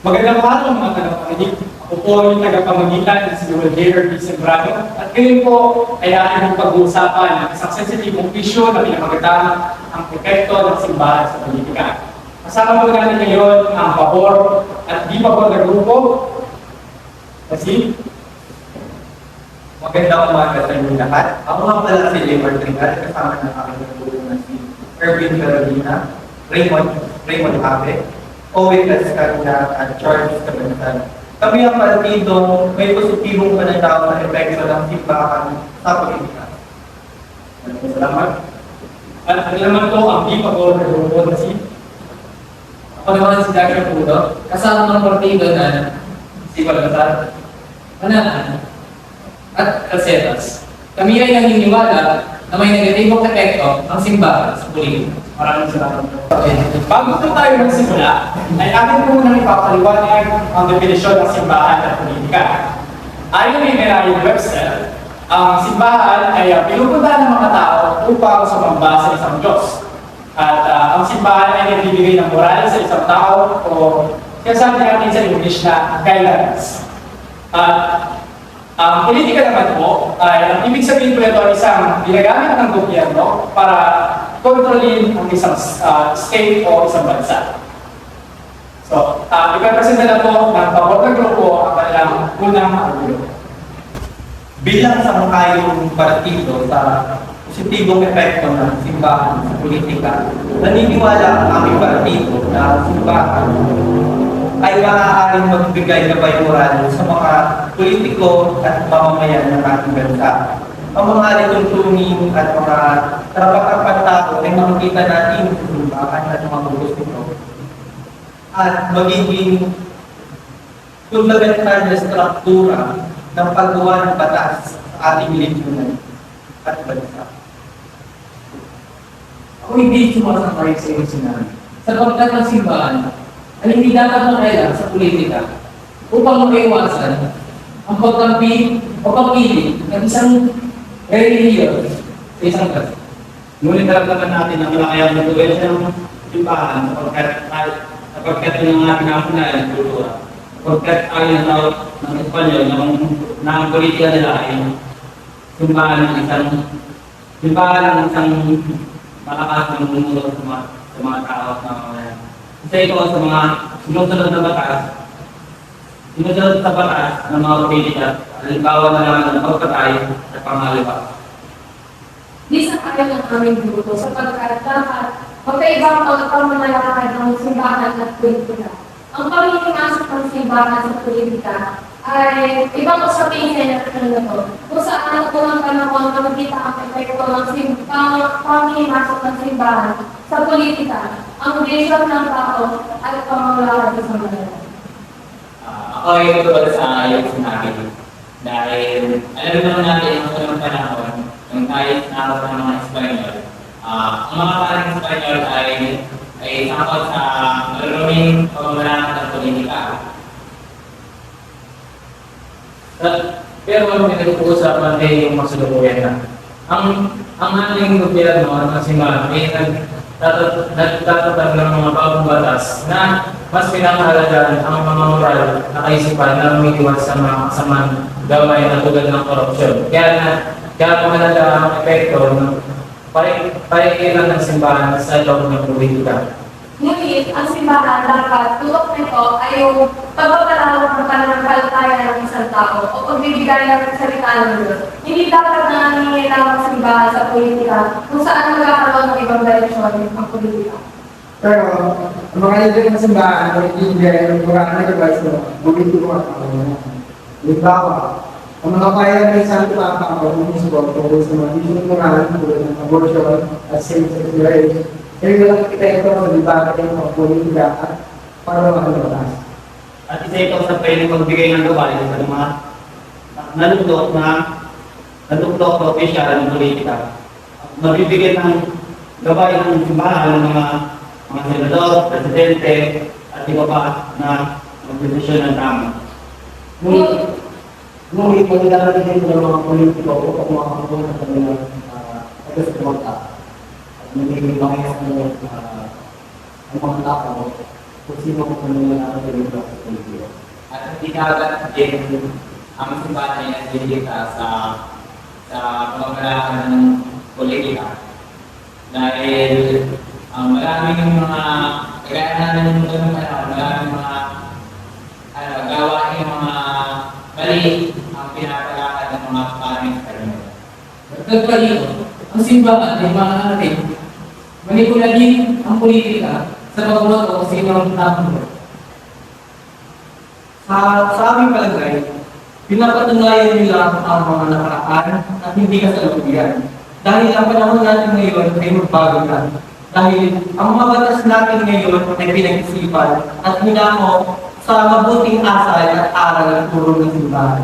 Magandang araw mga tagapakinig. Ako po yung tagapamagitan ng si Noel Jader P. Sembrano. At ngayon po ay ating pag-uusapan ng isang sensitibong issue na pinamagataan ang epekto ng simbahan sa politika. Kasama po natin ngayon ang pabor at di pabor na grupo. Kasi magandang umaga sa inyo lahat. Ako nga pala si Leonard Trigal, kasama ng aking nagtulong na si Erwin Carolina, Raymond Abe, Owen Lascarina at Charles Cabantan. Kami ang partido may positibong pananaw na epekto ng simbahan sa politika. salamat. At ang naman po ang di pabor na grupo na si Ako naman si Dr. Pudo, kasama ng partido na si Balbasar. Mananan at Calcetas. Kami ay naniniwala na may negatibong epekto ang simbahan sa politika. Maraming salamat po. Bago po tayo magsimula, ay akin po munang ipapaliwanag ang definisyon ng simbahan at politika. Ayon kay Merriam-Webster, ang simbahan ay pinupuntahan ng mga tao upang sumamba sa isang Diyos. At ang simbahan ay nagbibigay ng moral sa isang tao o sinasabi natin sa English na guidelines. At ang politika naman po ay ang ibig sabihin po ito ay isang ginagamit ng gobyerno para kontrolin ang isang state o isang bansa. So, ipapresenta na po ng pabor na grupo ang kanilang unang argumento. Bilang sangkayong partido sa positibong epekto ng simbahan sa politika, naniniwala ang aming partido na simbahan ay maaaring magbigay na bayuran sa mga politiko at mamamayan ng ating bansa. Ang mga lituntunin at mga karapatang tao ay makikita natin sa simbahan at mga bulos nito. At magiging fundamental na struktura ng paggawa ng batas sa ating lipunan at bansa. Ako hindi sumasakay sa iyong sinabi. Sapagkat ang simbahan ay hindi dapat makialam sa politika upang maiwasan ang pagkampi o pagpili ng isang relihiyon sa isang bansa. Ngunit naramdaman natin ang malakayang influensya ng simbahan sapagkat yun ang ating national kultura. Sapagkat ayon ng Espanyol na ang politika nila ay simbahan ng isang malakas ng bumulo sa mga tao at mamamayan. Isa ito sa mga sinusunod na batas, sinusunod sa batas ng mga politika, halimbawa na lang ng pagpatay at pangaliwa. Di sa kaya ng aming grupo sapagkat dapat magkaibang pagpamalakad ng simbahan at politika. Ang paghihinasok ng simbahan sa politika ay ibang usapin sa ito kung saan unang panahon na makita ang epekto ng panghihinasok ng simbahan sa politika, ang desisyon ng tao at pamamalakad sa mga. Ako ay tutulad sa iyong sinabi. Dahil alam naman natin ang unang panahon, yung kahit nakapag ng mga Espanyol, ang mga parang Espanyol ay sakot sa marunong pamamalakad ng politika. Pero ang pinag-uusapan ay yung masalukuyan na. Ang ating gobyerno ng simbahan ay nagtatatag ng mga bagong batas na mas pinakahalagaan ang mga moral na kaisipan na umiiwas sa mga kasamang gamay na tulad ng korupsyon. Kaya mahalaga ang epekto ng paikilan ng simbahan sa loob ng politika. Ngunit, ang simbahan dapat tulok nito ay yung pagpapalawak ng pananampalataya ng isang tao o pagbibigay ng salita ng Diyos. Hindi dapat na nangingilam ang simbahan sa politika kung saan magkakaroon ng ibang direksyon ang politika. Pero, ang mga leader ng simbahan ay ibigay ng kurang na advice mo, politiko at pangalaman. Halimbawa, ang mga bayan ng Santo Papa o ng Musibog tungkol sa mga isang moral tulad ng abortion at same-sex marriage, ay walang kita ito sa debate ng mga politika at para makalutas. At isa ito sa pwede magbigay ng gawain sa mga naluktok o opisyal ng politika. Mabibigyan ng gawain ng simbahan ng mga senador, presidente, at iba pa na magdesisyon ng tama. Ngunit magkakaroon din ng mga politiko upang makakuha sa kanilang pagkasatumata. At nagiging makikita ang mga tao kung sino kung ano yung nakatulog sa politika. At hindi dapat din ang simbahan ay nagdilita sa pamamaraan ng politika. Dahil maraming mga kagaya namin nung ganun panahon, maraming mga gawain mga mali ang pinapalakad ng mga paring karamihan. Dagdag pa dito, ang simbahan ay maaaring manipulahin ang politika sa pagboto kung sino ang tapunod. Sa aming palagay, pinapatunayan nila ang mga nakaraan at hindi kasalukuyan. Dahil ang panahon natin ngayon ay magbago na. Dahil ang mga batas natin ngayon ay pinag-isipan at hinako sa mabuting asal at aral ng turo ng simbahan.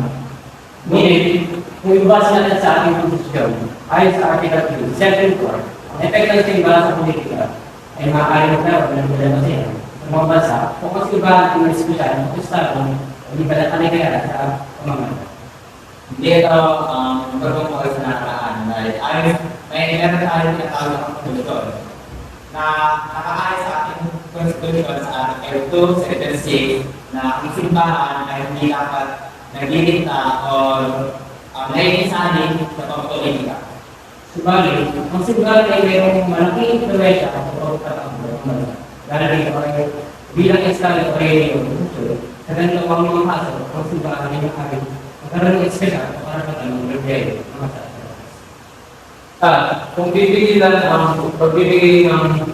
Ngunit, kung ibasa natin sa ating posisyon, ayon sa Article 3, Section 4, ang epekto ng simbahan sa politika ay maaaring magkaroon ng problema siya sa mga bansa kung ang simbahan ay may espesyal ng Estado hindi pa nakalagay sa pamamagitan. Hindi ito magpapagpapagay sa nakaraan dahil may ilan na tawag ng konstitusyon na nakaayon sa ating konstitusyon sa Article 2, Section 6 na ang simbahan ay hindi dapat nagliligta o nakikisanin sa pampolitika. Subalit, ang simbahan ay mayroong malaking influensya sa pagkakataon ng bansa. Dahil dito ay bilang Estado o reliyon, sa ganitong mga kaso, ang simbahan ay maaaring magkaroon ng espesyal para patanong reliyon ng masyadong. Kung bibigilan ang pagbibigay ng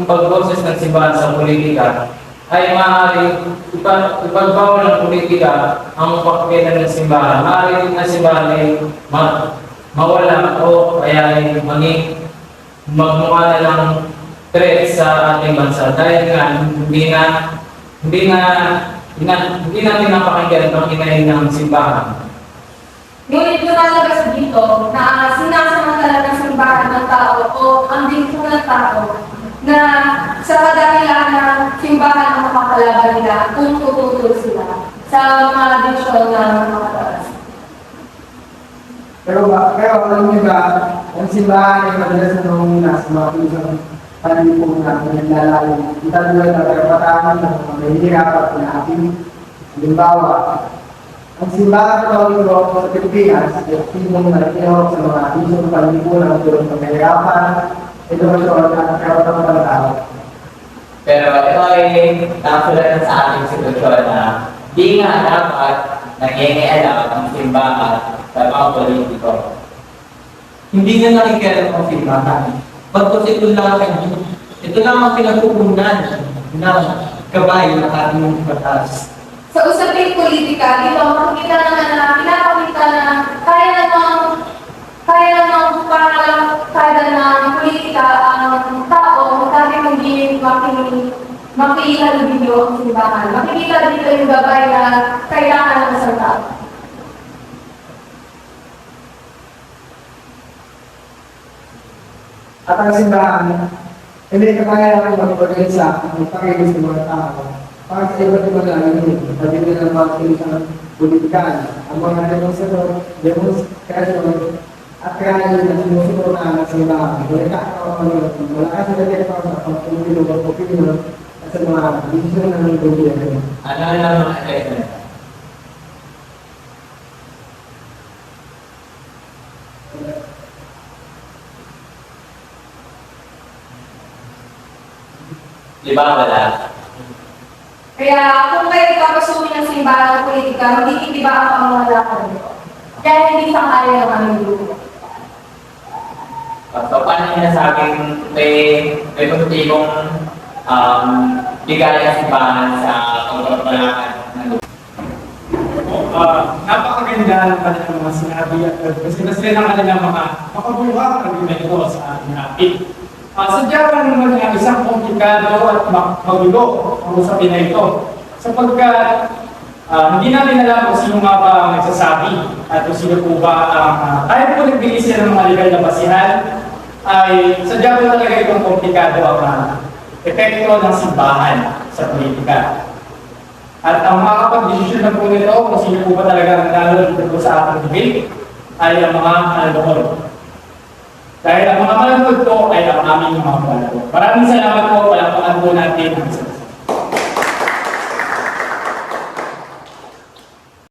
pagboses ng simbahan sa politika, ay maaaring ipagbawal ng politika ang pakikilan ng simbahan. Maaaring na simbahan ay mawala o kaya ay magmukha na ng threat sa ating bansa dahil nga hindi na pinapakinggan ang panginahin ng simbahan. Ngunit lumalabas dito na sinasamantala ng simbahan ng tao o ang dito ng tao na sa kadahilan ng simbahan ang makakalaban nila kung tututol sila sa mga desisyon na makataas. Pero alam niyo ba, ang simbahan ay madalas na nangunguna sa mga pusang panlipunan na naglalayo. Itatulad na karapatahan ng mga mahihirapat na ating halimbawa. Ang simbahan Katoliko sa Pilipinas ay aktibong nakikinig sa mga isang panlipunan tulad ng kahirapan, edukasyon at karapatan ng tao. Pero ito ay nakasulat sa ating sitwasyon na di nga dapat nangyayalap ang simbahan sa mga politiko. Hindi nga nakikialam ang simbahan. Pagkos ito lang ang pinagkukunan ng kabayo ng ating batas. Sa usaping politika, dito makikita naman na pinapakita na kaya namang para ng politika ang tao kahit hindi makihalubilo ang simbahan. Makikita dito yung gabay na kailangan ng isang tao. At ang simbahan, hindi kapangailangan mag-organisa ang pakikilos ng mga tao. Para sa iba't ibang layunin, pati nila ng mga kilisang politikan, ang mga demonstrasyon, at kaya na sinusunod na ang simbahan. Malakas na dito sa pagpapilog at opinion at sa mga desisyon ng gobyerno. Ano lang mga epekto nito? Di ba wala? Kaya kung kayo papasukin ng simbahan ng politika, hindi ba ang pamamalakan nito? Kaya hindi sa kaya ng aming grupo. So, paano niya sabing may positibong bigay ang simbahan sa pagpapalakad ng Napakaganda ng kanilang mga sinabi at kasi ng kanilang mga makabuhang argumento sa ating natin. Sadya pa naman nga isang komplikado at magulo ang usapin na ito. Sapagkat hindi natin alam kung sino nga ba ang nagsasabi at kung sino po ba ang kahit po nagbigay sila ng mga legal na basihan ay sadya po talaga itong komplikado ang epekto ng simbahan sa politika. At ang makakapag-desisyon na po nito kung sino po ba talaga nanalo dito po sa ating debate ay ang mga mananood. Dahil ang mga mananood po ay ang aming mga mananood. Maraming salamat po, palapakan po natin ang